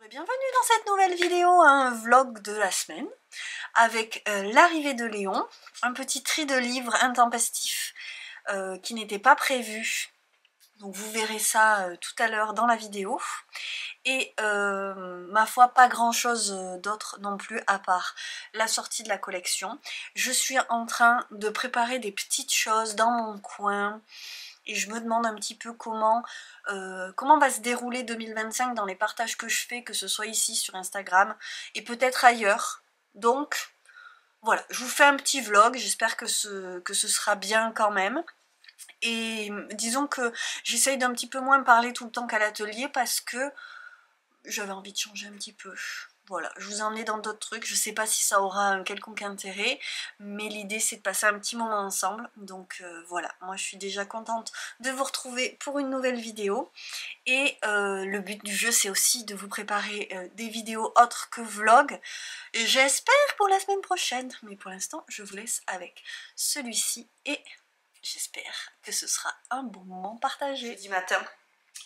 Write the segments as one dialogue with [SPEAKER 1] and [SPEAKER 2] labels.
[SPEAKER 1] Bienvenue dans cette nouvelle vidéo, un vlog de la semaine avec l'arrivée de Léon, un petit tri de livres intempestifs qui n'était pas prévu, donc vous verrez ça tout à l'heure dans la vidéo, et ma foi pas grand chose d'autre non plus à part la sortie de la collection. Je suis en train de préparer des petites choses dans mon coin et je me demande un petit peu comment va se dérouler 2025 dans les partages que je fais, que ce soit ici sur Instagram et peut-être ailleurs. Donc voilà, je vous fais un petit vlog, j'espère que ce sera bien quand même. Et disons que j'essaye d'un petit peu moins parler tout le temps qu'à l'atelier parce que j'avais envie de changer un petit peu. Voilà, je vous ai emmené dans d'autres trucs, je sais pas si ça aura un quelconque intérêt, mais l'idée c'est de passer un petit moment ensemble, donc voilà, moi je suis déjà contente de vous retrouver pour une nouvelle vidéo, et le but du jeu c'est aussi de vous préparer des vidéos autres que vlog, j'espère pour la semaine prochaine, mais pour l'instant je vous laisse avec celui-ci, et j'espère que ce sera un bon moment partagé. Jeudi matin,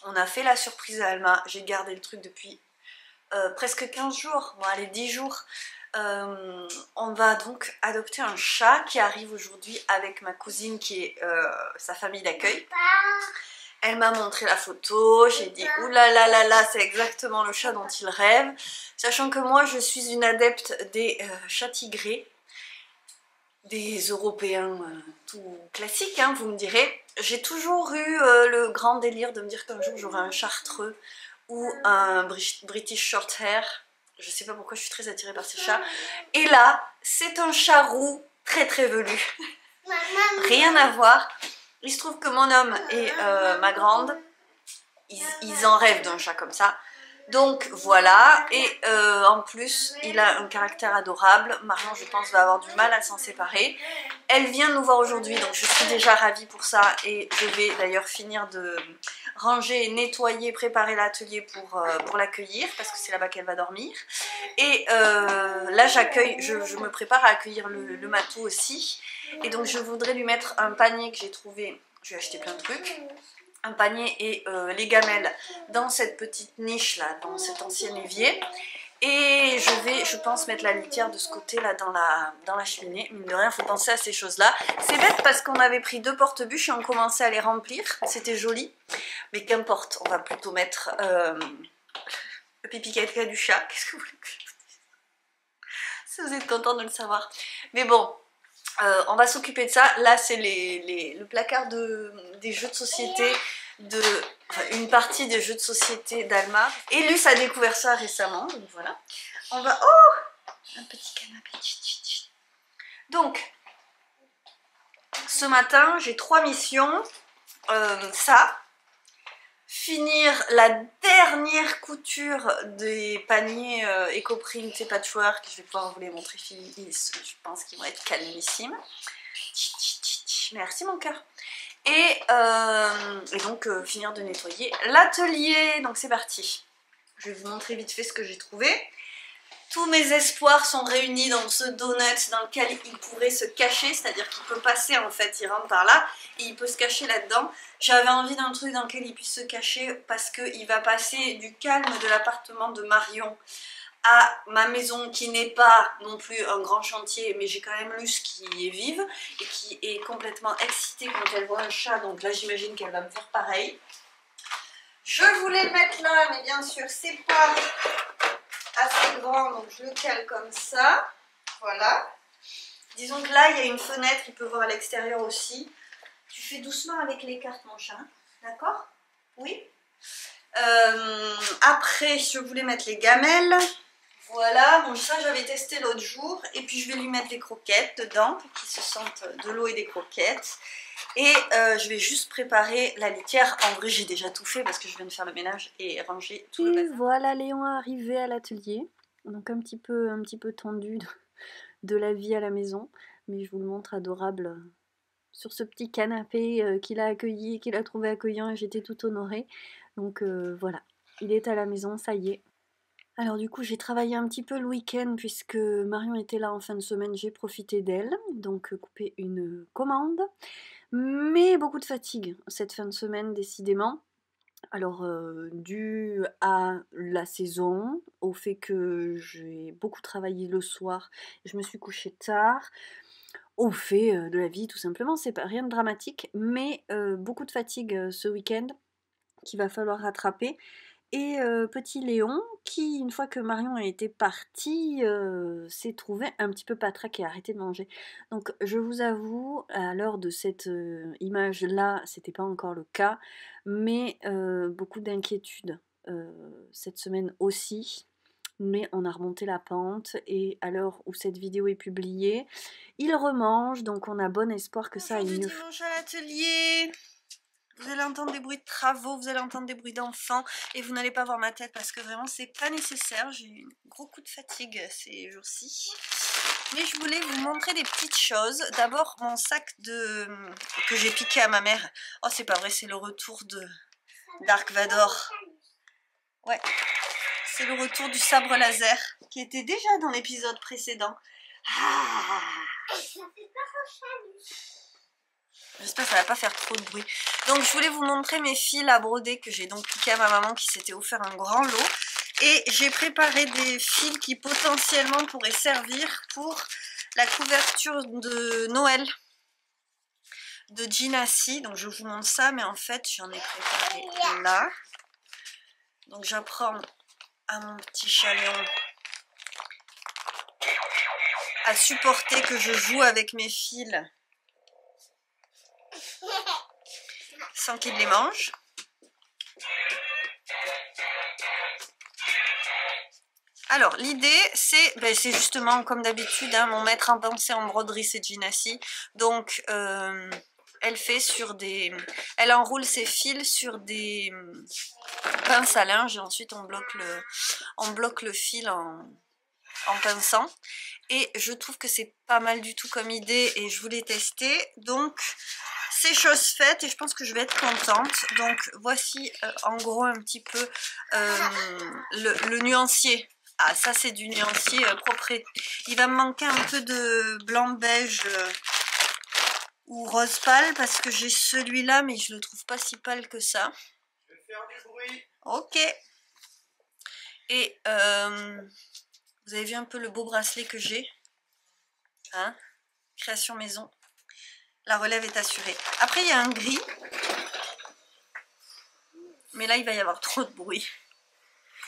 [SPEAKER 1] on a fait la surprise à Alma, j'ai gardé le truc depuis presque 15 jours, bon allez 10 jours. On va donc adopter un chat qui arrive aujourd'hui avec ma cousine qui est sa famille d'accueil. Elle m'a montré la photo, j'ai dit oulala là là, c'est exactement le chat dont il rêve. Sachant que moi je suis une adepte des chats tigrés, des Européens tout classiques, hein, vous me direz. J'ai toujours eu le grand délire de me dire qu'un jour j'aurai un chartreux ou un British Shorthair. Je sais pas pourquoi je suis très attirée par ces chats. Et là, c'est un chat roux très très velu. Rien à voir. Il se trouve que mon homme et ma grande, ils en rêvent d'un chat comme ça. Donc voilà, et en plus il a un caractère adorable. Marion je pense va avoir du mal à s'en séparer. Elle vient nous voir aujourd'hui, donc je suis déjà ravie pour ça, et je vais d'ailleurs finir de ranger, nettoyer, préparer l'atelier pour l'accueillir, parce que c'est là-bas qu'elle va dormir. Et là j'accueille, je me prépare à accueillir le matou aussi, et donc je voudrais lui mettre un panier que j'ai trouvé, je vais acheter plein de trucs, un panier et les gamelles dans cette petite niche là, dans cet ancien évier. Et je vais, je pense, mettre la litière de ce côté là dans la cheminée. Mine de rien, il faut penser à ces choses là. C'est bête parce qu'on avait pris 2 porte-bûches et on commençait à les remplir, c'était joli. Mais qu'importe, on va plutôt mettre le pipi caca du chat. Qu'est-ce que vous voulez que je vous dise? Si vous êtes content de le savoir. Mais bon, on va s'occuper de ça. Là c'est le placard des jeux de société, enfin, une partie des jeux de société d'Alma. Et Luce a découvert ça récemment, donc voilà. On va... Oh, un petit canapé. Donc, ce matin j'ai 3 missions. Ça, finir la dernière couture des paniers Ecoprint et Patchwork. Je vais pouvoir vous les montrer, je pense qu'ils vont être calmissimes. Merci mon cœur. Et donc finir de nettoyer l'atelier. Donc c'est parti. Je vais vous montrer vite fait ce que j'ai trouvé. Tous mes espoirs sont réunis dans ce donut dans lequel il pourrait se cacher, c'est-à-dire qu'il peut passer en fait, il rentre par là et il peut se cacher là-dedans. J'avais envie d'un truc dans lequel il puisse se cacher parce qu'il va passer du calme de l'appartement de Marion à ma maison qui n'est pas non plus un grand chantier, mais j'ai quand même Luce qui est vive et qui est complètement excitée quand elle voit un chat, donc là j'imagine qu'elle va me faire pareil. Je voulais le mettre là, mais bien sûr c'est pas assez grand, donc je le cale comme ça, voilà. Disons que là il y a une fenêtre, il peut voir à l'extérieur aussi. Tu fais doucement avec les cartes mon chat, d'accord? Oui. Après je voulais mettre les gamelles. Voilà, bon ça j'avais testé l'autre jour, et puis je vais lui mettre les croquettes dedans pour qu'il se sente de l'eau et des croquettes. Et je vais juste préparer la litière. En vrai j'ai déjà tout fait parce que je viens de faire le ménage et ranger tout le bazar. Voilà Léon arrivé à l'atelier, donc un petit peu tendu de la vie à la maison, mais je vous le montre adorable sur ce petit canapé qu'il a accueilli, qu'il a trouvé accueillant, et j'étais toute honorée. Donc voilà, il est à la maison, ça y est. Alors du coup j'ai travaillé un petit peu le week-end puisque Marion était là en fin de semaine, j'ai profité d'elle, donc coupé une commande. Mais beaucoup de fatigue cette fin de semaine décidément. Alors, dû à la saison, au fait que j'ai beaucoup travaillé le soir, je me suis couchée tard, au fait, de la vie tout simplement, c'est pas rien de dramatique, mais beaucoup de fatigue, ce week-end qu'il va falloir rattraper. Et petit Léon, qui une fois que Marion a été partie, s'est trouvé un petit peu patraque et a arrêté de manger. Donc je vous avoue, à l'heure de cette image-là, c'était pas encore le cas, mais beaucoup d'inquiétude cette semaine aussi. Mais on a remonté la pente et à l'heure où cette vidéo est publiée, il remange, donc on a bon espoir que ça aille mieux. Dimanche à l'atelier. Vous allez entendre des bruits de travaux, vous allez entendre des bruits d'enfants et vous n'allez pas voir ma tête parce que vraiment c'est pas nécessaire. J'ai eu un gros coup de fatigue ces jours-ci. Mais je voulais vous montrer des petites choses. D'abord mon sac que j'ai piqué à ma mère. Oh c'est pas vrai, c'est le retour de Dark Vador. Ouais, c'est le retour du sabre laser qui était déjà dans l'épisode précédent. Ah, j'espère que ça va pas faire trop de bruit. Donc je voulais vous montrer mes fils à broder que j'ai donc piqué à ma maman qui s'était offert un grand lot. Et j'ai préparé des fils qui potentiellement pourraient servir pour la couverture de Noël de Ginassi. Donc je vous montre ça, mais en fait j'en ai préparé là. Donc j'apprends à mon petit chaléon à supporter que je joue avec mes fils sans qu'il les mange. Alors l'idée c'est justement comme d'habitude, hein, mon maître en pensée en broderie c'est Ginassi. Donc elle fait sur des... Elle enroule ses fils sur des pinces à linge et ensuite on bloque le fil en pinçant. Et je trouve que c'est pas mal du tout comme idée et je voulais tester. Donc c'est chose faite et je pense que je vais être contente. Donc voici en gros un petit peu le nuancier. Ah ça c'est du nuancier propre. Il va me manquer un peu de blanc beige ou rose pâle parce que j'ai celui-là mais je le trouve pas si pâle que ça. Je vais faire du bruit. Ok. Et vous avez vu un peu le beau bracelet que j'ai, hein? Création maison. La relève est assurée. Après il y a un gris. Mais là il va y avoir trop de bruit.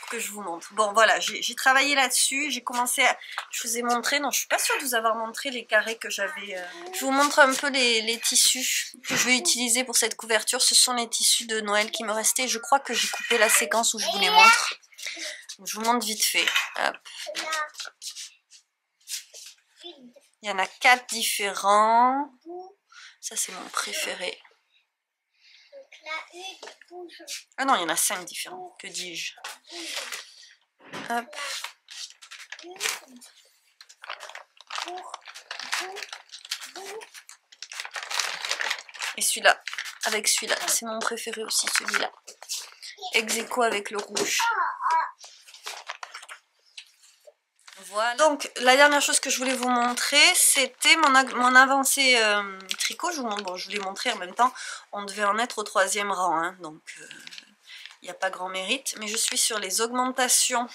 [SPEAKER 1] Que je vous montre. Bon voilà, j'ai travaillé là-dessus, j'ai commencé à... Je vous ai montré, non je suis pas sûre de vous avoir montré les carrés que j'avais... Je vous montre un peu les tissus que je vais utiliser pour cette couverture. Ce sont les tissus de Noël qui me restaient. Je crois que j'ai coupé la séquence où je vous les montre. Donc, je vous montre vite fait. Hop. Il y en a 4 différents. Ça c'est mon préféré. Ah non, il y en a 5 différents. Que dis-je? Hop. Et celui-là, avec celui-là, c'est mon préféré aussi, celui-là. Ex aequo avec le rouge. Voilà. Donc, la dernière chose que je voulais vous montrer, c'était mon avancée tricot. Je vous l'ai montré en même temps. On devait en être au 3e rang, hein, donc il n'y a pas grand mérite. Mais je suis sur les augmentations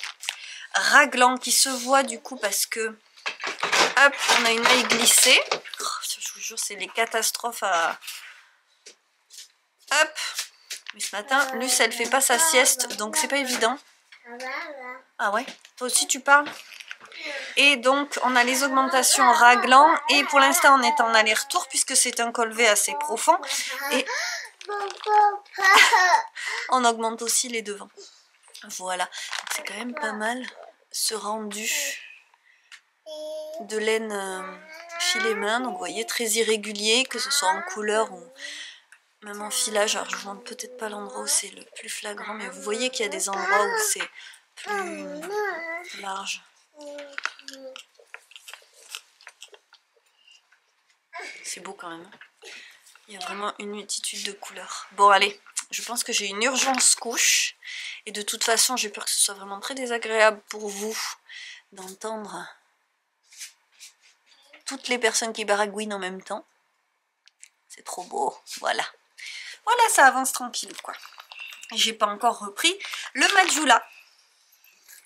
[SPEAKER 1] raglan qui se voient du coup parce que, hop, on a une maille glissée. Oh, je vous jure, c'est les catastrophes à... Hop. Mais ce matin, Luce, elle fait pas sa sieste, donc c'est pas évident. Ah ouais? Toi aussi tu parles? Et donc on a les augmentations raglan et pour l'instant on est en aller-retour puisque c'est un col V assez profond et on augmente aussi les devants. Voilà, c'est quand même pas mal ce rendu de laine filet main, donc vous voyez très irrégulier, que ce soit en couleur ou même en filage. Alors je vous montre peut-être pas l'endroit où c'est le plus flagrant, mais vous voyez qu'il y a des endroits où c'est plus large. C'est beau quand même. Il y a vraiment une multitude de couleurs. Bon allez, je pense que j'ai une urgence couche. Et de toute façon, j'ai peur que ce soit vraiment très désagréable pour vous d'entendre toutes les personnes qui baragouinent en même temps. C'est trop beau. Voilà. Voilà, ça avance tranquille quoi. J'ai pas encore repris le Majula.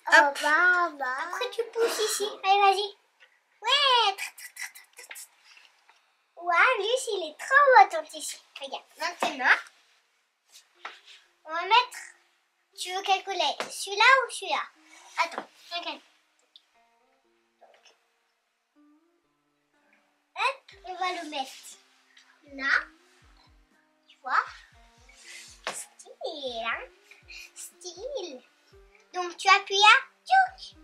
[SPEAKER 1] Hop.
[SPEAKER 2] Après tu pousses ici. Allez, vas-y. Ouais. Ouais, lui, il est trop attentif ici. Regarde, maintenant, on va mettre... Tu veux calculer celui-là ou celui-là? Attends, regarde. Hop, on va le mettre là. Tu vois? Style, hein? Style. Donc, tu appuies là. Tchouc.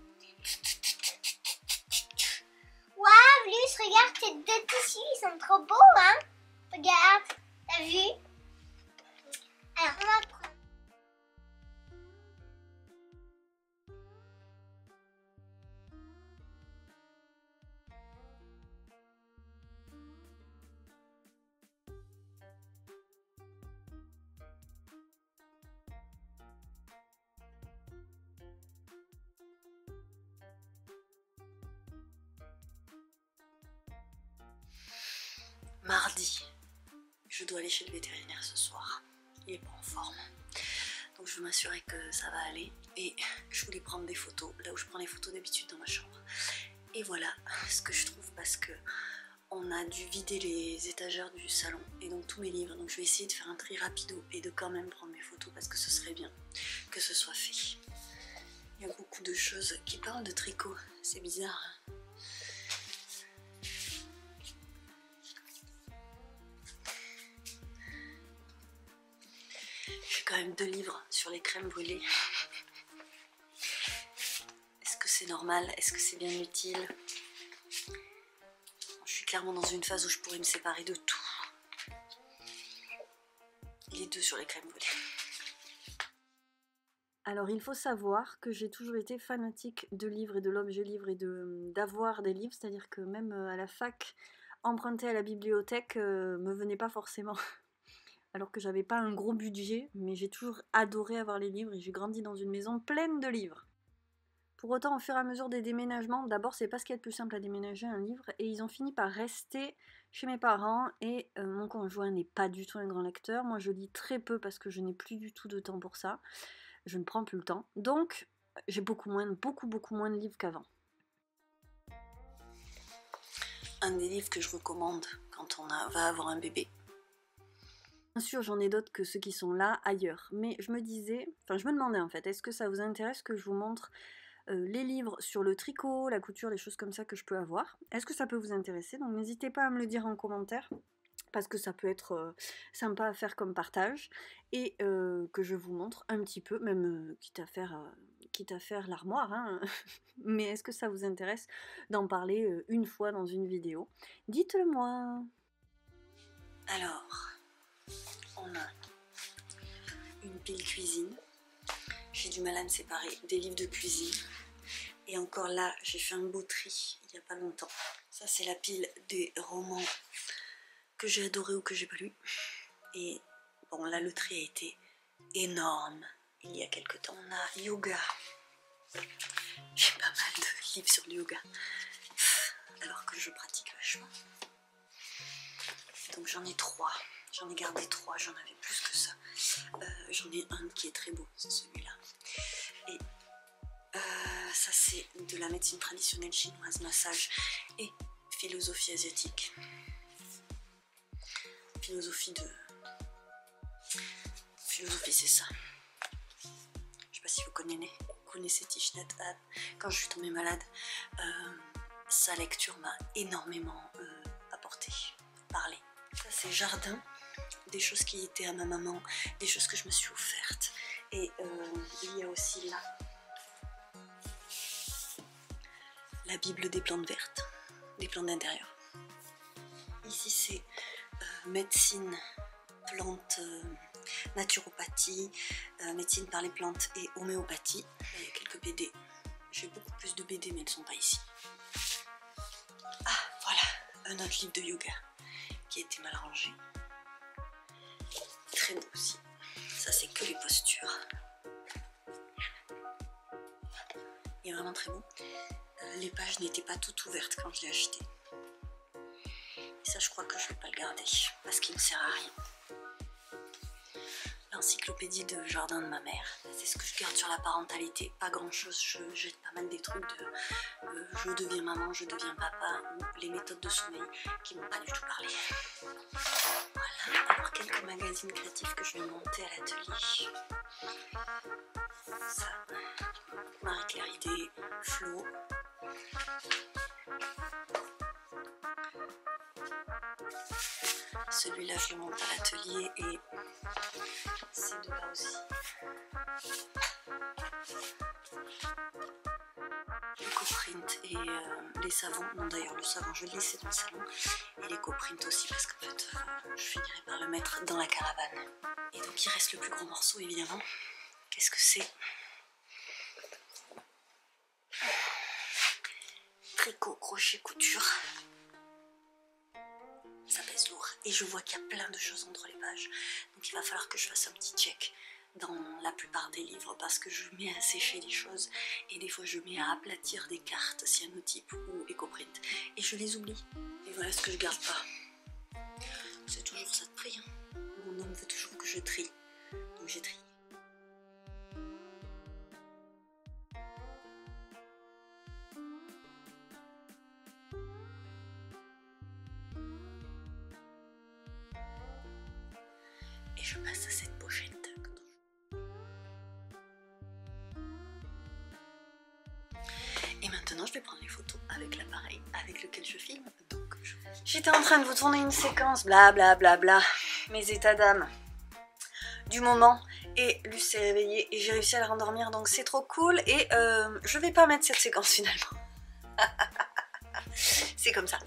[SPEAKER 2] Waouh, Luce, regarde tes deux tissus, ils sont trop beaux, hein? Regarde, t'as vu? Alors, on va prendre.
[SPEAKER 1] Mardi, je dois aller chez le vétérinaire ce soir. Il est pas en forme. Donc je veux m'assurer que ça va aller. Et je voulais prendre des photos, là où je prends les photos d'habitude dans ma chambre. Et voilà ce que je trouve parce que on a dû vider les étagères du salon et donc tous mes livres. Donc je vais essayer de faire un tri rapido et de quand même prendre mes photos parce que ce serait bien que ce soit fait. Il y a beaucoup de choses qui parlent de tricot. C'est bizarre, hein? J'ai quand même 2 livres sur les crèmes brûlées. Est-ce que c'est normal? Est-ce que c'est bien utile? Je suis clairement dans une phase où je pourrais me séparer de tout. Les 2 sur les crèmes brûlées. Alors il faut savoir que j'ai toujours été fanatique de livres et de l'objet livre et d'avoir des livres, c'est-à-dire que même à la fac, emprunter à la bibliothèque me venait pas forcément. Alors que j'avais pas un gros budget, mais j'ai toujours adoré avoir les livres et j'ai grandi dans une maison pleine de livres. Pour autant, au fur et à mesure des déménagements, d'abord c'est pas ce qu'il y a de plus simple à déménager un livre, et ils ont fini par rester chez mes parents, et mon conjoint n'est pas du tout un grand lecteur. Moi je lis très peu parce que je n'ai plus du tout de temps pour ça. Je ne prends plus le temps, donc j'ai beaucoup moins de livres qu'avant. Un des livres que je recommande quand on va avoir un bébé. Bien sûr, j'en ai d'autres que ceux qui sont là ailleurs, mais je me demandais en fait, est-ce que ça vous intéresse que je vous montre les livres sur le tricot, la couture, les choses comme ça que je peux avoir? Est-ce que ça peut vous intéresser? Donc n'hésitez pas à me le dire en commentaire, parce que ça peut être sympa à faire comme partage, et que je vous montre un petit peu, même quitte à faire l'armoire, hein. Mais est-ce que ça vous intéresse d'en parler une fois dans une vidéo? Dites-le moi. Alors, on a une pile cuisine. J'ai du mal à me séparer des livres de cuisine. Et encore là, j'ai fait un beau tri il n'y a pas longtemps. Ça, c'est la pile des romans que j'ai adoré ou que j'ai pas lu. Et bon, là, le tri a été énorme il y a quelques temps. On a yoga. J'ai pas mal de livres sur le yoga, alors que je pratique vachement. Donc j'en ai 3. J'en ai gardé 3, j'en avais plus que ça. J'en ai un qui est très beau, c'est celui-là. Et ça, c'est de la médecine traditionnelle chinoise, massage et philosophie asiatique. Philosophie, c'est ça. Je sais pas si vous connaissez Thich Nhat Hanh. Quand je suis tombée malade, sa lecture m'a énormément apporté, parlé. Ça, c'est jardin, des choses qui étaient à ma maman, des choses que je me suis offertes. Et il y a aussi là la Bible des plantes vertes, des plantes d'intérieur. Ici, c'est médecine, plantes, naturopathie, médecine par les plantes et homéopathie. Là, il y a quelques BD. J'ai beaucoup plus de BD, mais elles ne sont pas ici. Ah, voilà, un autre livre de yoga qui a été mal rangé. Très beau aussi. Ça, c'est que les postures. Il est vraiment très beau. Les pages n'étaient pas toutes ouvertes quand je l'ai acheté. Et ça, je crois que je ne vais pas le garder parce qu'il ne sert à rien. Là, l'encyclopédie de jardin de ma mère. C'est ce que je garde sur la parentalité. Pas grand chose, je jette pas mal des trucs de je deviens maman, je deviens papa, ou les méthodes de sommeil qui m'ont pas du tout parlé. Voilà, alors quelques magazines créatifs que je vais monter à l'atelier. Ça, Marie-Claire Idée, Flo. Celui-là je le monte à l'atelier et ces deux-là aussi. L'éco-print et les savons. Non d'ailleurs le savon je le laisse dans le salon. Et l'éco-print aussi parce qu'en fait je finirai par le mettre dans la caravane. Et donc il reste le plus gros morceau évidemment. Qu'est-ce que c'est? Tricot, crochet, couture. Ça pèse lourd et je vois qu'il y a plein de choses entre les pages. Donc il va falloir que je fasse un petit check dans la plupart des livres parce que je mets à sécher des choses et des fois je mets à aplatir des cartes cyanotype ou éco-print et je les oublie. Et voilà ce que je garde pas. C'est toujours ça de prix. Hein. Mon homme veut toujours que je trie. Donc j'ai trié. Et je passe à cette pochette. Et maintenant je vais prendre les photos avec l'appareil avec lequel je filme. Donc j'étais en train de vous tourner une séquence, bla bla bla bla, mes états d'âme du moment. Et Luce s'est réveillée et j'ai réussi à la rendormir, donc c'est trop cool. Et je vais pas mettre cette séquence finalement. C'est comme ça.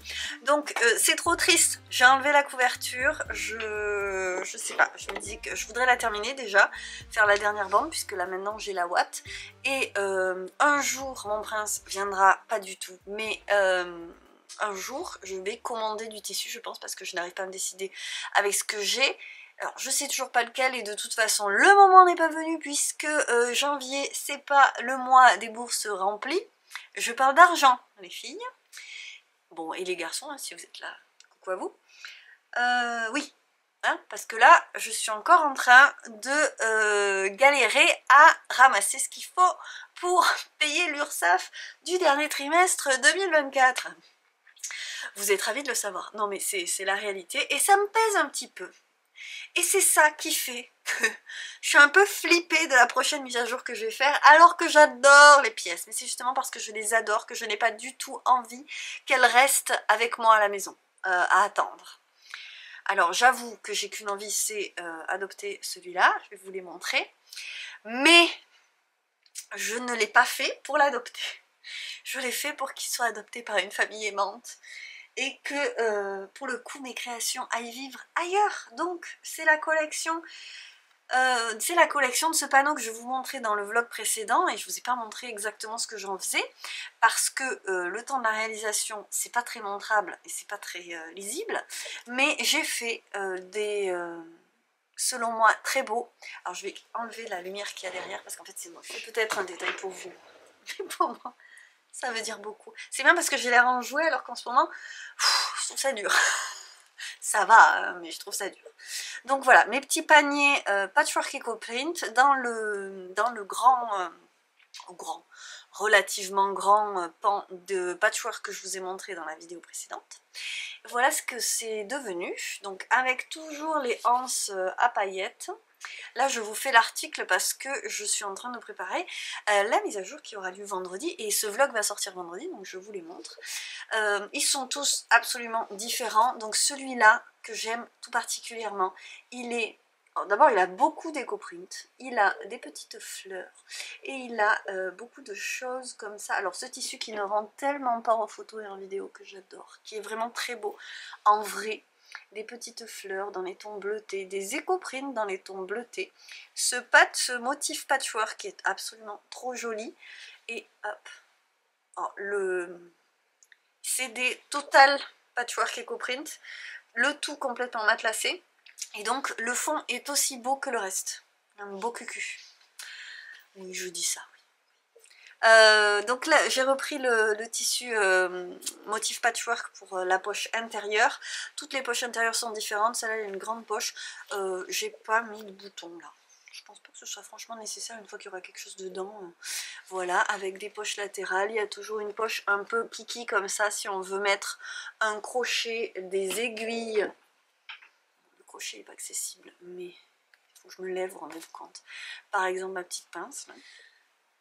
[SPEAKER 1] Donc c'est trop triste. J'ai enlevé la couverture. Je sais pas. Je me dis que je voudrais la terminer déjà. Faire la dernière bande puisque là maintenant j'ai la ouate. Et un jour mon prince viendra, pas du tout. Mais un jour je vais commander du tissu je pense parce que je n'arrive pas à me décider avec ce que j'ai. Alors je sais toujours pas lequel et de toute façon le moment n'est pas venu puisque janvier c'est pas le mois des bourses remplies. Je parle d'argent les filles. Bon, et les garçons, hein, si vous êtes là, coucou à vous. Oui, hein, parce que là, je suis encore en train de galérer à ramasser ce qu'il faut pour payer l'URSSAF du dernier trimestre 2024. Vous êtes ravis de le savoir. Non, mais c'est la réalité et ça me pèse un petit peu. Et c'est ça qui fait que je suis un peu flippée de la prochaine mise à jour que je vais faire, alors que j'adore les pièces. Mais c'est justement parce que je les adore que je n'ai pas du tout envie qu'elles restent avec moi à la maison, à attendre. Alors j'avoue que j'ai qu'une envie, c'est adopter celui-là, je vais vous les montrer. Mais je ne l'ai pas fait pour l'adopter. Je l'ai fait pour qu'il soit adopté par une famille aimante. Et que pour le coup mes créations aillent vivre ailleurs. Donc c'est la collection de ce panneau que je vous montrais dans le vlog précédent et je vous ai pas montré exactement ce que j'en faisais parce que le temps de la réalisation c'est pas très montrable et c'est pas très lisible, mais j'ai fait des selon moi très beaux. Alors je vais enlever la lumière qu'il y a derrière parce qu'en fait c'est moche, c'est peut-être un détail pour vous mais pour moi ça veut dire beaucoup. C'est bien parce que j'ai l'air enjouée alors qu'en ce moment, je trouve ça dur. Ça va, mais je trouve ça dur. Donc voilà, mes petits paniers Patchwork Eco-Print dans le relativement grand pan de patchwork que je vous ai montré dans la vidéo précédente. Voilà ce que c'est devenu. Donc avec toujours les anses à paillettes. Là je vous fais l'article parce que je suis en train de préparer la mise à jour qui aura lieu vendredi et ce vlog va sortir vendredi donc je vous les montre. Ils sont tous absolument différents, donc celui-là que j'aime tout particulièrement, il est... D'abord il a beaucoup d'éco-print, il a des petites fleurs et il a beaucoup de choses comme ça. Alors ce tissu qui ne rend tellement pas en photo et en vidéo que j'adore, qui est vraiment très beau en vrai. Des petites fleurs dans les tons bleutés, des éco-prints dans les tons bleutés, ce motif patchwork qui est absolument trop joli, et hop, oh, c'est des total patchwork éco-print, le tout complètement matelassé, et donc le fond est aussi beau que le reste, un beau cucu, oui je dis ça. Donc là j'ai repris le tissu motif patchwork pour la poche intérieure. Toutes les poches intérieures sont différentes, celle-là a une grande poche, j'ai pas mis de bouton là, je pense pas que ce soit franchement nécessaire une fois qu'il y aura quelque chose dedans. Voilà, avec des poches latérales, il y a toujours une poche un peu kiki comme ça si on veut mettre un crochet, des aiguilles. Le crochet n'est pas accessible, mais il faut que je me lève, vous vous rendez compte. Par exemple ma petite pince là.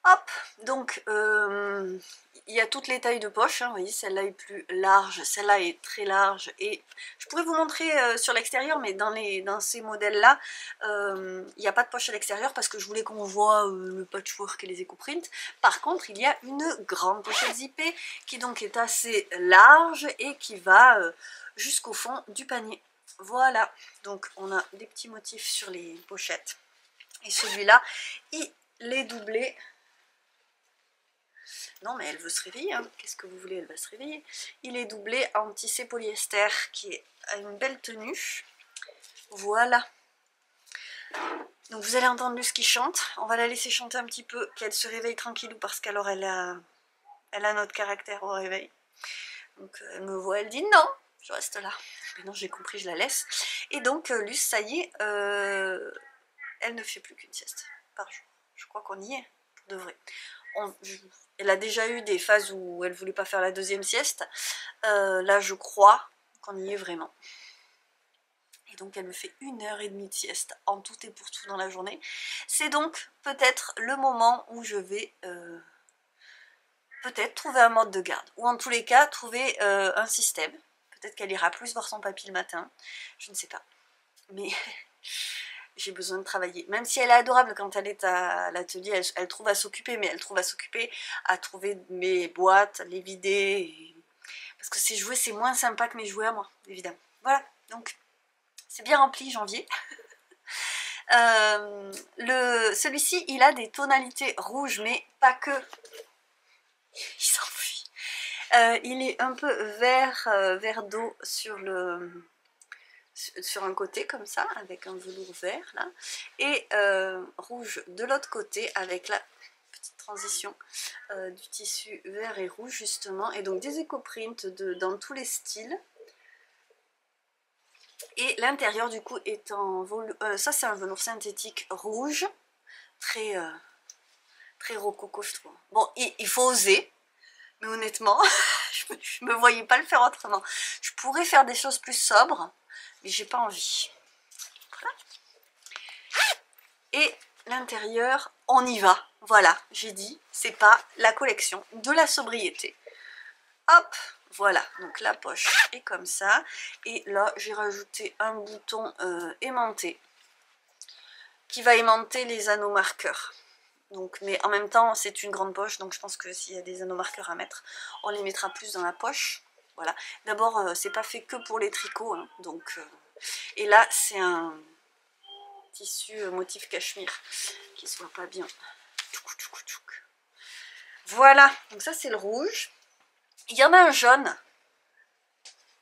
[SPEAKER 1] Hop, donc il y a toutes les tailles de poche, hein, vous voyez, celle-là est plus large, celle-là est très large, et je pourrais vous montrer sur l'extérieur, mais dans ces modèles-là, il n'y a pas de poche à l'extérieur parce que je voulais qu'on voit le patchwork et les éco-prints. Par contre, il y a une grande pochette zippée qui donc est assez large et qui va jusqu'au fond du panier. Voilà, donc on a des petits motifs sur les pochettes, et celui-là, il est doublé. Non mais elle veut se réveiller, hein. Qu'est-ce que vous voulez, elle va se réveiller. Il est doublé en tissé polyester qui a une belle tenue. Voilà. Donc vous allez entendre Luce qui chante. On va la laisser chanter un petit peu, qu'elle se réveille tranquillou parce qu'alors elle a notre caractère au réveil. Donc elle me voit, elle dit non, je reste là. Maintenant j'ai compris, je la laisse. Et donc Luce, ça y est, elle ne fait plus qu'une sieste par jour. Je crois qu'on y est, pour de vrai. Elle a déjà eu des phases où elle voulait pas faire la deuxième sieste. Là, je crois qu'on y est vraiment. Et donc, elle me fait 1h30 de sieste en tout et pour tout dans la journée. C'est donc peut-être le moment où je vais peut-être trouver un mode de garde. Ou en tous les cas, trouver un système. Peut-être qu'elle ira plus voir son papy le matin. Je ne sais pas. Mais... j'ai besoin de travailler. Même si elle est adorable quand elle est à l'atelier, elle trouve à s'occuper, mais elle trouve à s'occuper à trouver mes boîtes, les vider. Parce que ces jouets, c'est moins sympa que mes jouets à moi, évidemment. Voilà, donc c'est bien rempli, janvier. Celui-ci, il a des tonalités rouges, mais pas que. Il s'enfuit. Il est un peu vert d'eau sur un côté comme ça, avec un velours vert là, et rouge de l'autre côté avec la petite transition du tissu vert et rouge justement, et donc des éco-prints dans tous les styles. Et l'intérieur du coup est en velours, ça c'est un velours synthétique rouge, très rococo je trouve. Bon, il faut oser, mais honnêtement, je me voyais pas le faire autrement. Je pourrais faire des choses plus sobres, mais j'ai pas envie. Voilà. Et l'intérieur, on y va. Voilà, j'ai dit, c'est pas la collection de la sobriété. Hop, voilà, donc la poche est comme ça. Et là, j'ai rajouté un bouton aimanté qui va aimanter les anneaux marqueurs. Donc, mais en même temps, c'est une grande poche, donc je pense que s'il y a des anneaux marqueurs à mettre, on les mettra plus dans la poche. Voilà. D'abord, c'est pas fait que pour les tricots, hein, donc. Et là, c'est un tissu motif cachemire qui se voit pas bien. Voilà. Donc ça, c'est le rouge. Il y en a un jaune,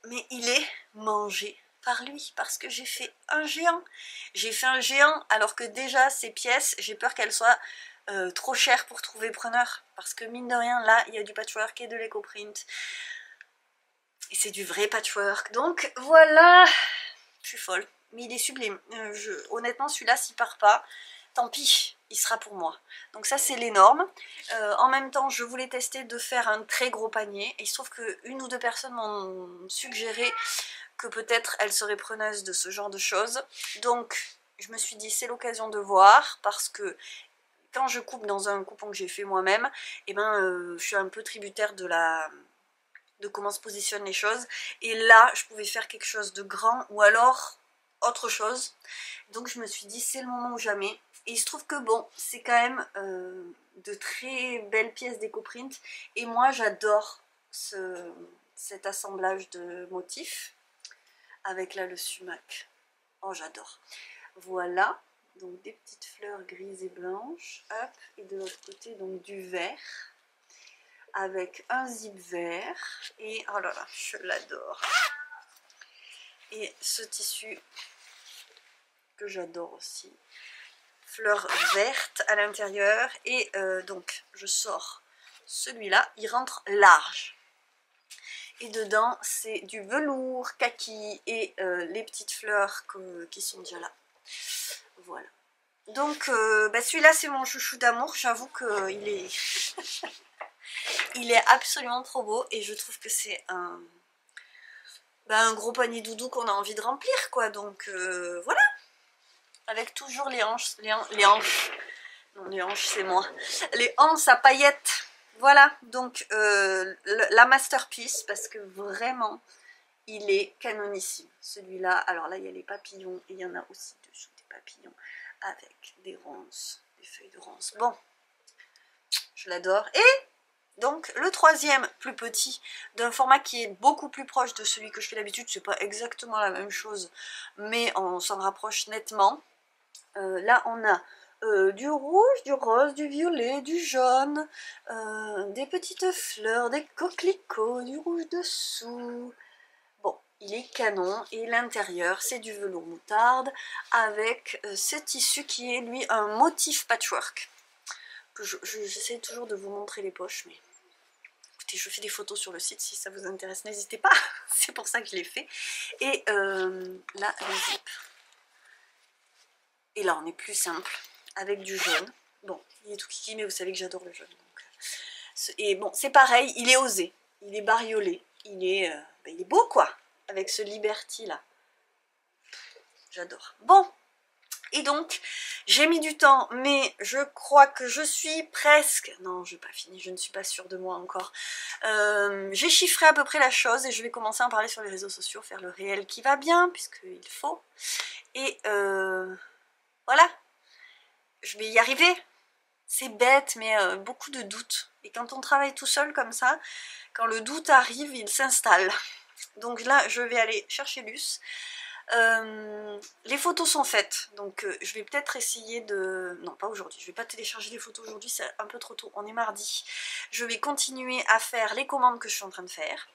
[SPEAKER 1] mais il est mangé par lui parce que j'ai fait un géant. J'ai fait un géant alors que déjà ces pièces, j'ai peur qu'elles soient trop chères pour trouver preneur, parce que mine de rien là il y a du patchwork et de l'éco-print et c'est du vrai patchwork, donc voilà, je suis folle, mais il est sublime. Honnêtement celui-là s'il part pas, tant pis, il sera pour moi. Donc ça c'est l'énorme. En même temps je voulais tester de faire un très gros panier et il se trouve que une ou deux personnes m'ont suggéré que peut-être elles seraient preneuses de ce genre de choses, donc je me suis dit c'est l'occasion de voir, parce que quand je coupe dans un coupon que j'ai fait moi-même, eh ben, je suis un peu tributaire de comment se positionnent les choses. Et là, je pouvais faire quelque chose de grand ou alors autre chose. Donc je me suis dit, c'est le moment ou jamais. Et il se trouve que bon, c'est quand même de très belles pièces d'éco-print. Et moi, j'adore cet assemblage de motifs. Avec là le sumac. Oh, j'adore. Voilà. Donc des petites fleurs grises et blanches, hop, et de l'autre côté donc du vert, avec un zip vert, et oh là là, je l'adore. Et ce tissu que j'adore aussi, fleurs vertes à l'intérieur, et donc je sors celui-là, il rentre large. Et dedans c'est du velours kaki et les petites fleurs qui sont déjà là. Voilà. Donc celui-là c'est mon chouchou d'amour, j'avoue qu'il est il est absolument trop beau et je trouve que c'est un gros panier doudou qu'on a envie de remplir quoi, donc voilà, avec toujours les hanches, les hanches, non les hanches c'est moi, les hanches à paillettes, voilà, donc la masterpiece parce que vraiment il est canonissime celui-là. Alors là il y a les papillons et il y en a aussi dessous des papillons avec des ronces, des feuilles de ronces, bon je l'adore. Et donc le troisième plus petit d'un format qui est beaucoup plus proche de celui que je fais d'habitude, c'est pas exactement la même chose mais on s'en rapproche nettement. Là on a du rouge, du rose, du violet, du jaune, des petites fleurs, des coquelicots, du rouge dessous. Bon, il est canon et l'intérieur c'est du velours moutarde avec ce tissu qui est lui un motif patchwork. J'essaie toujours de vous montrer les poches, mais écoutez, je fais des photos sur le site si ça vous intéresse, n'hésitez pas, c'est pour ça que je l'ai fait. Et là, le zip. Et là, on est plus simple, avec du jaune. Bon, il est tout kiki, mais vous savez que j'adore le jaune. Donc, et bon, c'est pareil, il est osé, il est bariolé, il est beau, quoi, avec ce Liberty, là. J'adore. Bon, et donc, j'ai mis du temps, mais je crois que je suis presque... Non, je n'ai pas fini, je ne suis pas sûre de moi encore. J'ai chiffré à peu près la chose et je vais commencer à en parler sur les réseaux sociaux, faire le réel qui va bien, puisqu'il faut. Et voilà, je vais y arriver. C'est bête, mais beaucoup de doutes. Et quand on travaille tout seul comme ça, quand le doute arrive, il s'installe. Donc là, je vais aller chercher Luce. Les photos sont faites, donc je vais peut-être essayer de... Non, pas aujourd'hui, je vais pas télécharger les photos aujourd'hui, c'est un peu trop tôt, on est mardi. Je vais continuer à faire les commandes que je suis en train de faire.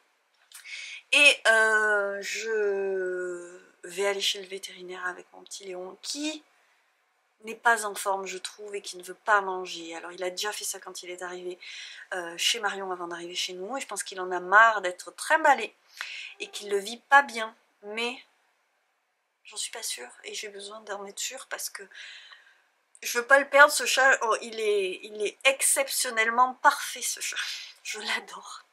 [SPEAKER 1] Et je vais aller chez le vétérinaire avec mon petit Léon, qui n'est pas en forme, je trouve, et qui ne veut pas manger. Alors, il a déjà fait ça quand il est arrivé chez Marion avant d'arriver chez nous, et je pense qu'il en a marre d'être trimballé, et qu'il le vit pas bien, mais... J'en suis pas sûre et j'ai besoin d'en être sûre parce que je veux pas le perdre ce chat. Oh, il est exceptionnellement parfait ce chat. Je l'adore.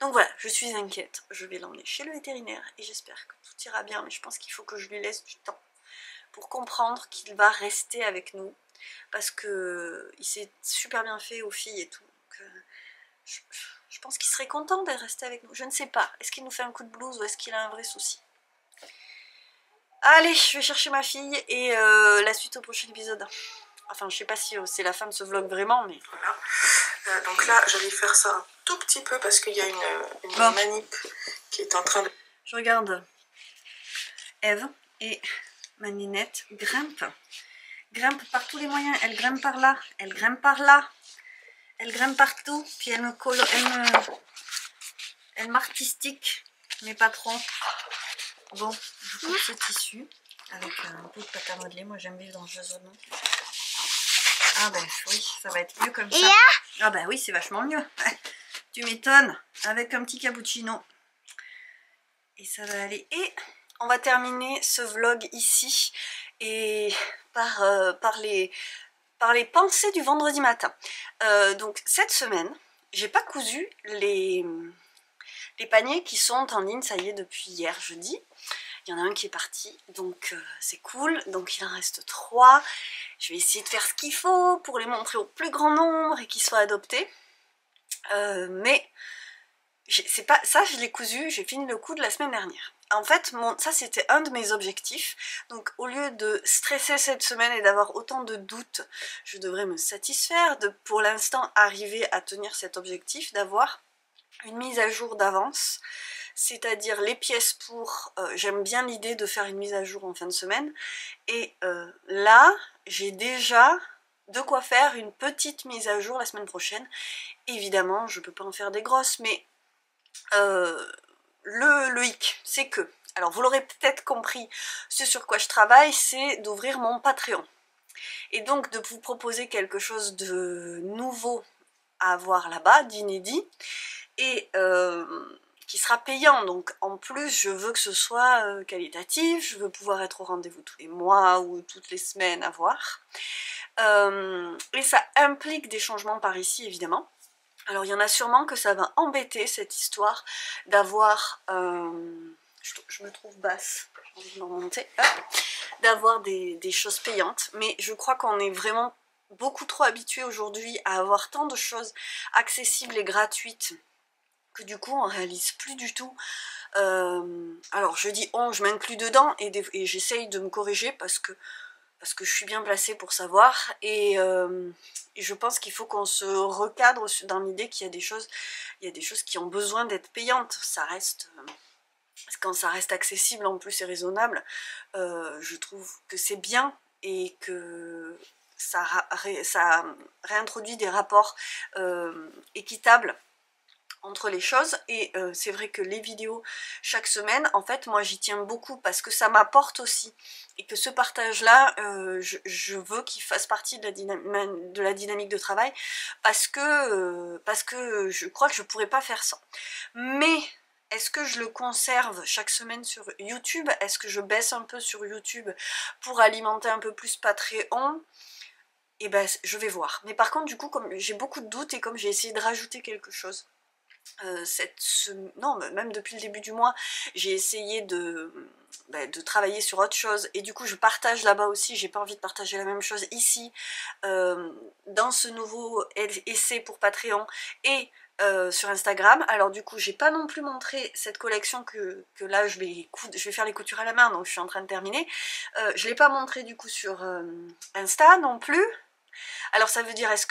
[SPEAKER 1] Donc voilà, je suis inquiète. Je vais l'emmener chez le vétérinaire et j'espère que tout ira bien. Mais je pense qu'il faut que je lui laisse du temps pour comprendre qu'il va rester avec nous parce que il s'est super bien fait aux filles et tout. Donc, je pense qu'il serait content d'être resté avec nous. Je ne sais pas. Est-ce qu'il nous fait un coup de blues ou est-ce qu'il a un vrai souci? Allez, je vais chercher ma fille et la suite au prochain épisode. Enfin, je sais pas si c'est la fin de ce vlog vraiment, mais...
[SPEAKER 3] Voilà. Donc là, j'allais faire ça un tout petit peu parce qu'il y a une manip qui est en train de...
[SPEAKER 1] Je regarde Eve et ma Ninette grimpe. Grimpe par tous les moyens. Elle grimpe par là, elle grimpe par là. Elle grimpe partout, puis elle me colle... Elle m'artistique mes patrons. Bon, je coupe ce tissu avec un peu de pâte à modeler. Moi, j'aime vivre dans le jaune. Ah ben oui, ça va être mieux comme ça. Ah ben oui, c'est vachement mieux. Tu m'étonnes. Avec un petit cappuccino. Et ça va aller. Et on va terminer ce vlog ici. Et par les pensées du vendredi matin. Donc cette semaine, j'ai pas cousu les paniers qui sont en ligne, ça y est, depuis hier jeudi. Il y en a un qui est parti, donc c'est cool. Donc il en reste 3. Je vais essayer de faire ce qu'il faut pour les montrer au plus grand nombre et qu'ils soient adoptés. Mais c'est pas ça, je l'ai cousu, j'ai fini le coup de la semaine dernière. En fait, ça c'était un de mes objectifs. Donc au lieu de stresser cette semaine et d'avoir autant de doutes, je devrais me satisfaire de pour l'instant arriver à tenir cet objectif, d'avoir une mise à jour d'avance, c'est-à-dire les pièces pour... j'aime bien l'idée de faire une mise à jour en fin de semaine, et là, j'ai déjà de quoi faire une petite mise à jour la semaine prochaine. Évidemment, je peux pas en faire des grosses, mais le hic, c'est que... Alors, vous l'aurez peut-être compris, ce sur quoi je travaille, c'est d'ouvrir mon Patreon. Et donc, de vous proposer quelque chose de nouveau à voir là-bas, d'inédit, et qui sera payant. Donc en plus, je veux que ce soit qualitatif, je veux pouvoir être au rendez-vous tous les mois ou toutes les semaines à voir. Et ça implique des changements par ici, évidemment. Alors il y en a sûrement que ça va embêter, cette histoire d'avoir... je me trouve basse, j'ai envie de me remonter, d'avoir des choses payantes, mais je crois qu'on est vraiment beaucoup trop habitué aujourd'hui à avoir tant de choses accessibles et gratuites que du coup on réalise plus du tout. Alors je dis on, je m'inclus dedans et j'essaye de me corriger parce que je suis bien placée pour savoir, et je pense qu'il faut qu'on se recadre dans l'idée qu'il y a des choses qui ont besoin d'être payantes. Ça reste, quand ça reste accessible en plus et raisonnable, je trouve que c'est bien et que ça réintroduit des rapports équitables entre les choses. Et c'est vrai que les vidéos chaque semaine, en fait moi j'y tiens beaucoup parce que ça m'apporte aussi, et que ce partage là je veux qu'il fasse partie de la dynamique de travail, parce que je crois que je pourrais pas faire ça. Mais est-ce que je le conserve chaque semaine sur YouTube? Est-ce que je baisse un peu sur YouTube pour alimenter un peu plus Patreon? Et ben je vais voir. Mais par contre du coup, comme j'ai beaucoup de doutes et comme j'ai essayé de rajouter quelque chose non, même depuis le début du mois, j'ai essayé de travailler sur autre chose, et du coup je partage là-bas aussi, j'ai pas envie de partager la même chose ici, dans ce nouveau essai pour Patreon et sur Instagram. Alors du coup j'ai pas non plus montré cette collection que là je vais faire les coutures à la main, donc je suis en train de terminer. Je l'ai pas montré du coup sur Insta non plus. Alors ça veut dire, est-ce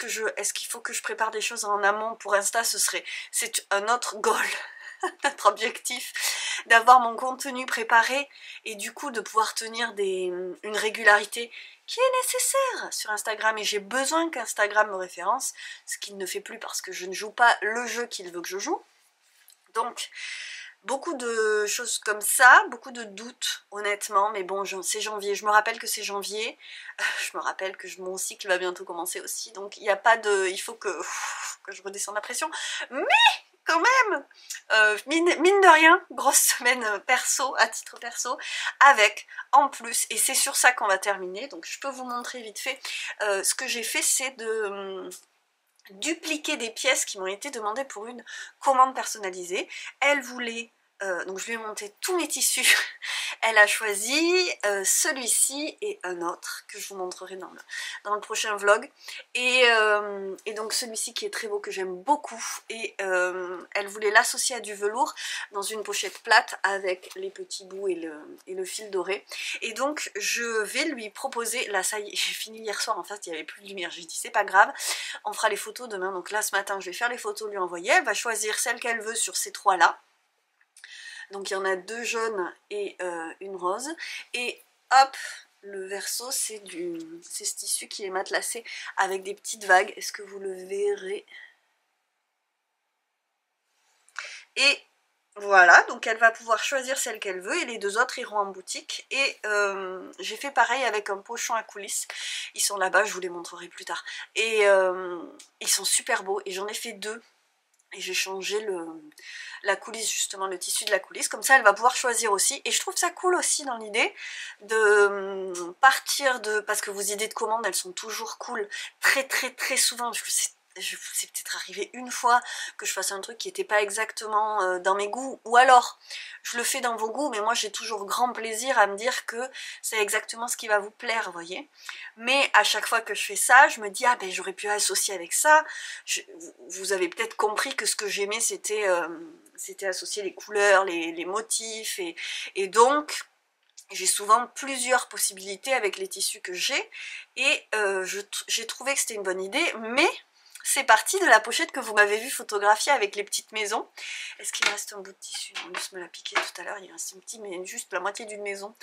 [SPEAKER 1] qu'il faut que je prépare des choses en amont pour Insta? C'est un autre goal, notre objectif, d'avoir mon contenu préparé et du coup de pouvoir tenir une régularité qui est nécessaire sur Instagram. Et j'ai besoin qu'Instagram me référence, ce qu'il ne fait plus parce que je ne joue pas le jeu qu'il veut que je joue. Donc beaucoup de choses comme ça, beaucoup de doutes honnêtement, mais bon, c'est janvier, je me rappelle que c'est janvier, je me rappelle que mon cycle va bientôt commencer aussi, donc il faut que je redescende la pression, mais quand même, mine de rien, grosse semaine perso, à titre perso, avec en plus, et c'est sur ça qu'on va terminer, donc je peux vous montrer vite fait, ce que j'ai fait, c'est de dupliquer des pièces qui m'ont été demandées pour une commande personnalisée. Elle voulait, donc je lui ai monté tous mes tissus, elle a choisi celui-ci et un autre que je vous montrerai dans le prochain vlog, et donc celui-ci qui est très beau, que j'aime beaucoup, et elle voulait l'associer à du velours dans une pochette plate avec les petits bouts et le fil doré, et donc je vais lui proposer, là ça y est, j'ai fini hier soir, en fait il n'y avait plus de lumière, j'ai dit c'est pas grave, on fera les photos demain. Donc là ce matin je vais faire les photos, lui envoyer, elle va choisir celle qu'elle veut sur ces trois là, donc il y en a deux jaunes et une rose, et hop, le verso c'est ce tissu qui est matelassé avec des petites vagues, est-ce que vous le verrez? Et voilà, donc elle va pouvoir choisir celle qu'elle veut et les deux autres iront en boutique. Et j'ai fait pareil avec un pochon à coulisses, ils sont là-bas, je vous les montrerai plus tard, et ils sont super beaux, et j'en ai fait deux. Et j'ai changé la coulisse, justement, le tissu de la coulisse, comme ça elle va pouvoir choisir aussi. Et je trouve ça cool aussi dans l'idée de partir de... Parce que vos idées de commande, elles sont toujours cool, très très très souvent, parce que c'est peut-être arrivé une fois que je fasse un truc qui n'était pas exactement dans mes goûts, ou alors je le fais dans vos goûts, mais moi j'ai toujours grand plaisir à me dire que c'est exactement ce qui va vous plaire, vous voyez. Mais à chaque fois que je fais ça, je me dis, ah ben j'aurais pu associer avec ça. Vous avez peut-être compris que ce que j'aimais c'était associer les couleurs, les motifs, et donc j'ai souvent plusieurs possibilités avec les tissus que j'ai, et j'ai trouvé que c'était une bonne idée, mais c'est parti de la pochette que vous m'avez vu photographier avec les petites maisons. Est-ce qu'il me reste un bout de tissu? On me l'a piqué tout à l'heure, il reste mais juste la moitié d'une maison.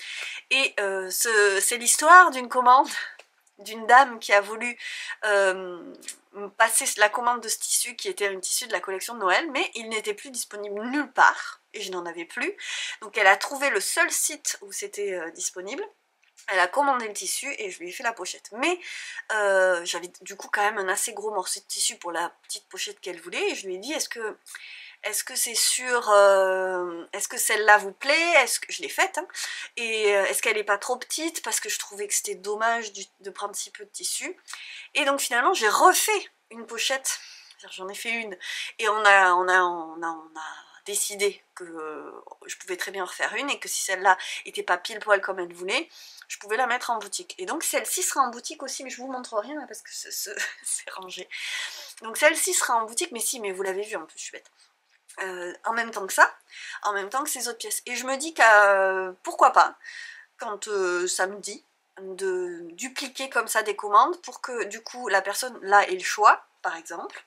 [SPEAKER 1] Et c'est l'histoire d'une commande d'une dame qui a voulu passer la commande de ce tissu, qui était un tissu de la collection de Noël, mais il n'était plus disponible nulle part, et je n'en avais plus. Donc elle a trouvé le seul site où c'était disponible. Elle a commandé le tissu et je lui ai fait la pochette. Mais j'avais du coup quand même un assez gros morceau de tissu pour la petite pochette qu'elle voulait. Et je lui ai dit, est-ce que est-ce que c'est sûr, est-ce que celle-là vous plaît? Est-ce que je l'ai faite, hein, et est-ce qu'elle n'est pas trop petite? Parce que je trouvais que c'était dommage de prendre si peu de tissu. Et donc finalement, j'ai refait une pochette. J'en ai fait une. Et on a décidé que je pouvais très bien en refaire une et que si celle-là était pas pile poil comme elle voulait, je pouvais la mettre en boutique. Et donc celle-ci sera en boutique aussi, mais je vous montre rien là parce que c'est rangé. Donc celle-ci sera en boutique, mais si, mais vous l'avez vu un peu, je suis bête. En même temps que ça, en même temps que ces autres pièces. Et je me dis que pourquoi pas, quand ça me dit, de dupliquer comme ça des commandes pour que du coup la personne là ait le choix, par exemple.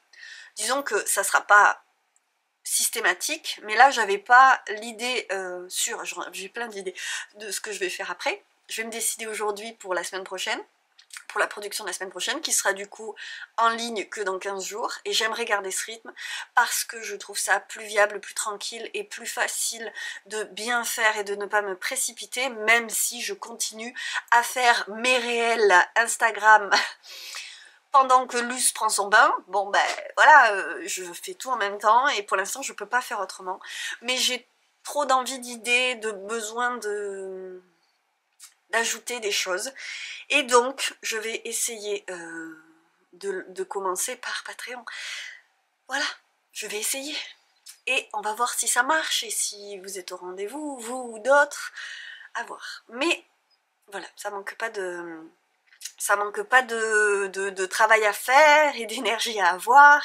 [SPEAKER 1] Disons que ça sera pas systématique, mais là j'avais pas l'idée sûre, j'ai plein d'idées de ce que je vais faire après. Je vais me décider aujourd'hui pour la semaine prochaine, pour la production de la semaine prochaine, qui sera du coup en ligne que dans 15 jours, et j'aimerais garder ce rythme parce que je trouve ça plus viable, plus tranquille et plus facile de bien faire et de ne pas me précipiter, même si je continue à faire mes réels Instagram pendant que Luce prend son bain. Bon ben voilà, je fais tout en même temps et pour l'instant je peux pas faire autrement, mais j'ai trop d'envie, d'idées, de besoin d'ajouter des choses, et donc je vais essayer de commencer par Patreon. Voilà, je vais essayer et on va voir si ça marche et si vous êtes au rendez-vous, vous ou d'autres, à voir. Mais voilà, ça manque pas de travail à faire et d'énergie à avoir,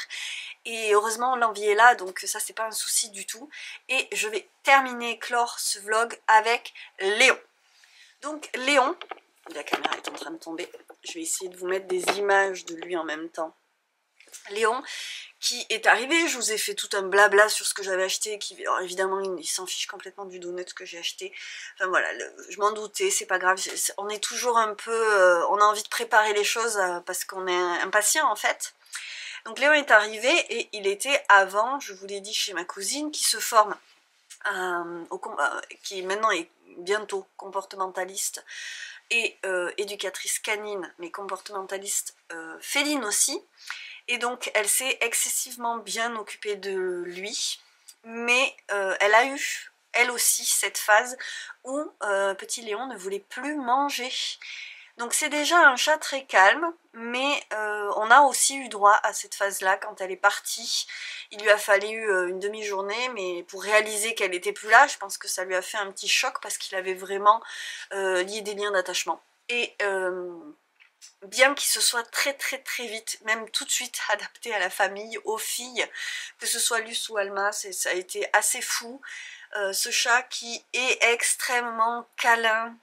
[SPEAKER 1] et heureusement l'envie est là, donc ça c'est pas un souci du tout. Et je vais clore ce vlog avec Léon. Donc Léon, la caméra est en train de tomber, je vais essayer de vous mettre des images de lui en même temps. Léon qui est arrivé, je vous ai fait tout un blabla sur ce que j'avais acheté, alors évidemment il s'en fiche complètement du donut que j'ai acheté, enfin voilà, je m'en doutais, c'est pas grave, on est toujours un peu, on a envie de préparer les choses parce qu'on est impatient en fait. Donc Léon est arrivé et il était avant, je vous l'ai dit, chez ma cousine qui se forme, qui maintenant est bientôt comportementaliste et éducatrice canine, mais comportementaliste féline aussi. Et donc elle s'est excessivement bien occupée de lui, mais elle a eu, elle aussi, cette phase où petit Léon ne voulait plus manger. Donc c'est déjà un chat très calme, mais on a aussi eu droit à cette phase-là quand elle est partie. Il lui a fallu une demi-journée, mais pour réaliser qu'elle n'était plus là, je pense que ça lui a fait un petit choc parce qu'il avait vraiment lié des liens d'attachement. Et bien qu'il se soit très vite, même tout de suite adapté à la famille, aux filles, que ce soit Luce ou Alma, ça a été assez fou. Ce chat qui est extrêmement câlin,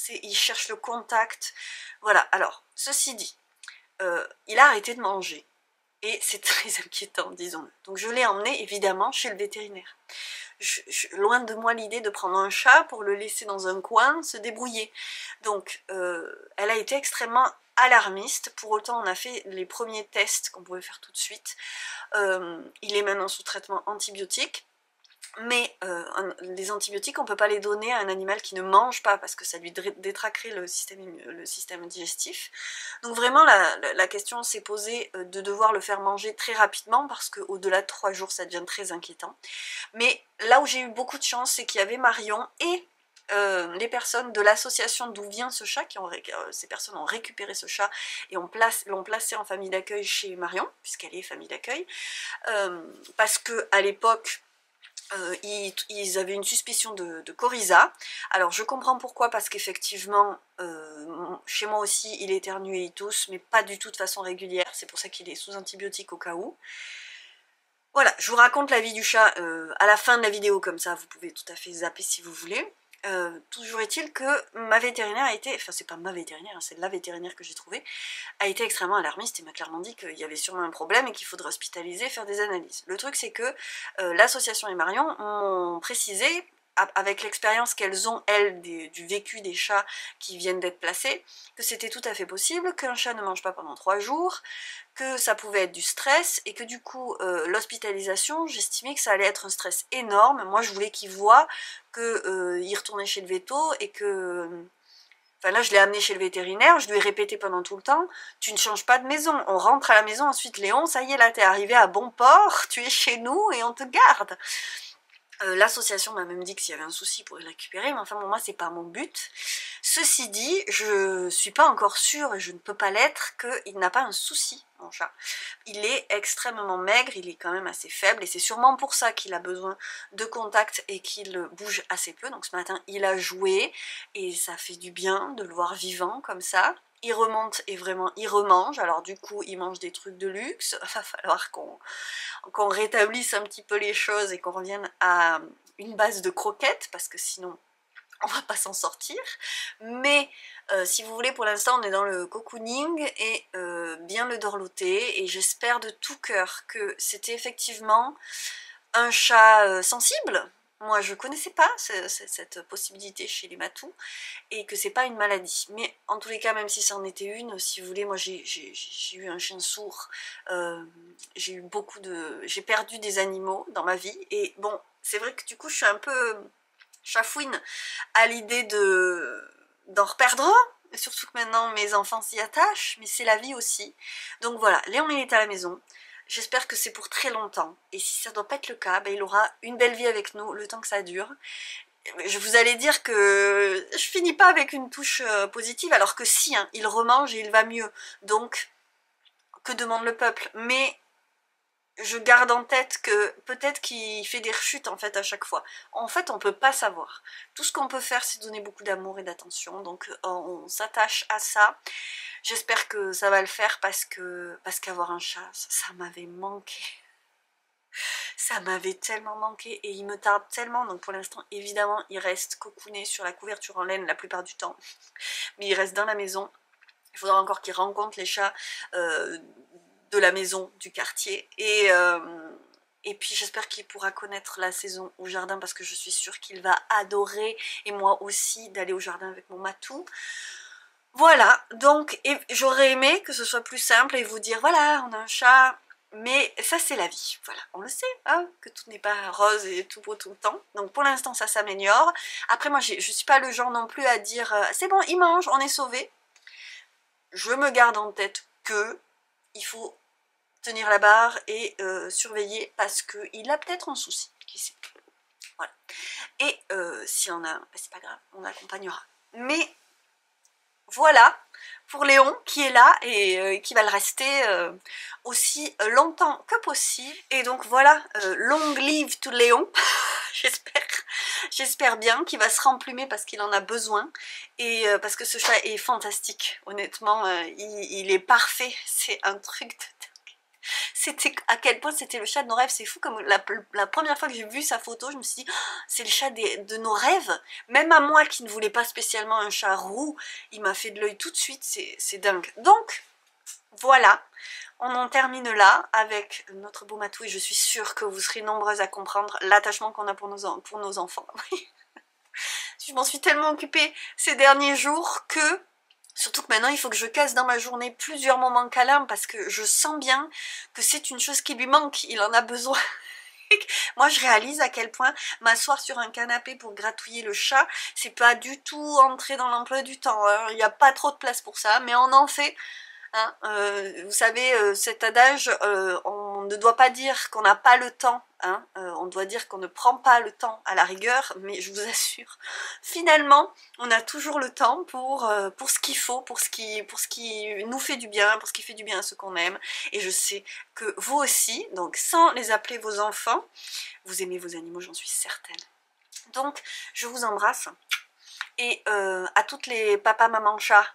[SPEAKER 1] il cherche le contact. Voilà, alors, ceci dit, il a arrêté de manger. Et c'est très inquiétant, disons-le. Donc je l'ai emmené, évidemment, chez le vétérinaire. Loin de moi l'idée de prendre un chat pour le laisser dans un coin, se débrouiller. Donc, elle a été extrêmement alarmiste. Pour autant, on a fait les premiers tests qu'on pouvait faire tout de suite. Il est maintenant sous traitement antibiotique. Mais les antibiotiques, on ne peut pas les donner à un animal qui ne mange pas parce que ça lui détraquerait le système digestif. Donc vraiment, la question s'est posée de devoir le faire manger très rapidement parce qu'au-delà de 3 jours, ça devient très inquiétant. Mais là où j'ai eu beaucoup de chance, c'est qu'il y avait Marion et les personnes de l'association d'où vient ce chat, ces personnes ont récupéré ce chat et l'ont placé en famille d'accueil chez Marion, puisqu'elle est famille d'accueil, parce qu'à l'époque, ils avaient une suspicion de coryza. Alors je comprends pourquoi, parce qu'effectivement chez moi aussi il éternue et il tousse, mais pas du tout de façon régulière, c'est pour ça qu'il est sous antibiotique au cas où. Voilà, je vous raconte la vie du chat à la fin de la vidéo, comme ça vous pouvez tout à fait zapper si vous voulez. Toujours est-il que ma vétérinaire a été, enfin c'est pas ma vétérinaire, c'est la vétérinaire que j'ai trouvée, a été extrêmement alarmiste et m'a clairement dit qu'il y avait sûrement un problème et qu'il faudrait hospitaliser, faire des analyses. Le truc c'est que l'association et Marion m'ont précisé, avec l'expérience qu'elles ont, elles, du vécu des chats qui viennent d'être placés, que c'était tout à fait possible qu'un chat ne mange pas pendant 3 jours, que ça pouvait être du stress, et que du coup, l'hospitalisation, j'estimais que ça allait être un stress énorme. Moi, je voulais qu'il voie qu'il retournait chez le véto, et que Enfin là, je l'ai amené chez le vétérinaire, je lui ai répété pendant tout le temps, tu ne changes pas de maison. On rentre à la maison, ensuite Léon, ça y est, là, t'es arrivé à bon port, tu es chez nous et on te garde. L'association m'a même dit que s'il y avait un souci pour le récupérer, mais enfin bon, moi c'est pas mon but. Ceci dit, je suis pas encore sûre et je ne peux pas l'être qu'il n'a pas un souci, mon chat. Il est extrêmement maigre, il est quand même assez faible et c'est sûrement pour ça qu'il a besoin de contact et qu'il bouge assez peu. Donc ce matin il a joué et ça fait du bien de le voir vivant comme ça. Il remonte et vraiment il remange, alors du coup il mange des trucs de luxe, il va falloir qu'on rétablisse un petit peu les choses et qu'on revienne à une base de croquettes, parce que sinon on va pas s'en sortir. Mais si vous voulez, pour l'instant on est dans le cocooning et bien le dorloter, et j'espère de tout cœur que c'était effectivement un chat sensible. Moi je connaissais pas cette possibilité chez les matous, et que c'est pas une maladie. Mais en tous les cas, même si c'en était une, si vous voulez, moi j'ai eu un chien sourd, j'ai perdu des animaux dans ma vie, et bon, c'est vrai que du coup je suis un peu chafouine à l'idée d'en reperdre un, surtout que maintenant mes enfants s'y attachent, mais c'est la vie aussi. Donc voilà, Léon il est à la maison. J'espère que c'est pour très longtemps, et si ça doit pas être le cas, ben, il aura une belle vie avec nous, le temps que ça dure. Je vous allais dire que je finis pas avec une touche positive, alors que si, hein, il remange et il va mieux. Donc, que demande le peuple? Mais je garde en tête que peut-être qu'il fait des rechutes en fait à chaque fois. En fait, on peut pas savoir. Tout ce qu'on peut faire, c'est donner beaucoup d'amour et d'attention. Donc, on s'attache à ça. J'espère que ça va le faire parce qu'avoir un chat, ça m'avait manqué. Ça m'avait tellement manqué et il me tarde tellement, donc pour l'instant évidemment il reste cocooné sur la couverture en laine la plupart du temps, mais il reste dans la maison. Il faudra encore qu'il rencontre les chats de la maison, du quartier, et puis j'espère qu'il pourra connaître la saison au jardin, parce que je suis sûre qu'il va adorer, et moi aussi, d'aller au jardin avec mon matou. Voilà, donc j'aurais aimé que ce soit plus simple et vous dire voilà, on a un chat. Mais ça c'est la vie, voilà, on le sait, hein, que tout n'est pas rose et tout beau tout le temps. Donc pour l'instant ça s'améliore. Après moi je suis pas le genre non plus à dire c'est bon, il mange, on est sauvé. Je me garde en tête que il faut tenir la barre et surveiller, parce qu'il a peut-être un souci, qui sait. Voilà. Et si on a, ben, c'est pas grave, on accompagnera. Mais voilà pour Léon qui est là et qui va le rester aussi longtemps que possible. Et donc voilà, long live to Léon, j'espère bien qu'il va se remplumer parce qu'il en a besoin, et parce que ce chat est fantastique, honnêtement, il est parfait, c'est un truc de... C'était à quel point c'était le chat de nos rêves. C'est fou, comme la première fois que j'ai vu sa photo, je me suis dit oh, c'est le chat de nos rêves. Même à moi qui ne voulais pas spécialement un chat roux, il m'a fait de l'œil tout de suite, c'est dingue. Donc voilà, on en termine là avec notre beau matou, et je suis sûre que vous serez nombreuses à comprendre l'attachement qu'on a pour nos enfants. Je m'en suis tellement occupée ces derniers jours que... Surtout que maintenant, il faut que je casse dans ma journée plusieurs moments câlins, parce que je sens bien que c'est une chose qui lui manque, il en a besoin. Moi, je réalise à quel point m'asseoir sur un canapé pour gratouiller le chat, c'est pas du tout entré dans l'emploi du temps, hein. Il n'y a pas trop de place pour ça, mais on en fait. Hein, vous savez, cet adage, on ne doit pas dire qu'on n'a pas le temps, hein, on doit dire qu'on ne prend pas le temps à la rigueur, mais je vous assure, finalement, on a toujours le temps pour ce qu'il faut, pour ce qui nous fait du bien, pour ce qui fait du bien à ceux qu'on aime, et je sais que vous aussi, donc sans les appeler vos enfants, vous aimez vos animaux, j'en suis certaine. Donc, je vous embrasse, et à toutes les papas, mamans, chats,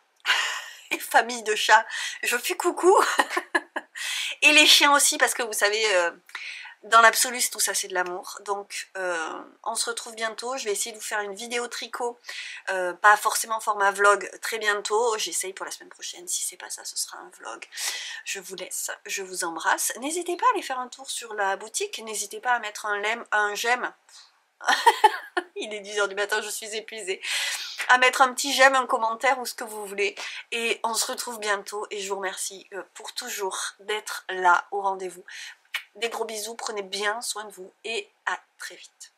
[SPEAKER 1] famille de chats, je fais coucou. Et les chiens aussi, parce que vous savez, dans l'absolu tout ça c'est de l'amour. Donc on se retrouve bientôt, je vais essayer de vous faire une vidéo tricot, pas forcément format vlog, très bientôt. J'essaye pour la semaine prochaine, si c'est pas ça ce sera un vlog. Je vous laisse, je vous embrasse, n'hésitez pas à aller faire un tour sur la boutique, n'hésitez pas à mettre un j'aime. Il est 10 h du matin, je suis épuisée. À mettre un petit j'aime, un commentaire ou ce que vous voulez. Et on se retrouve bientôt. Et je vous remercie pour toujours d'être là au rendez-vous. Des gros bisous, prenez bien soin de vous et à très vite.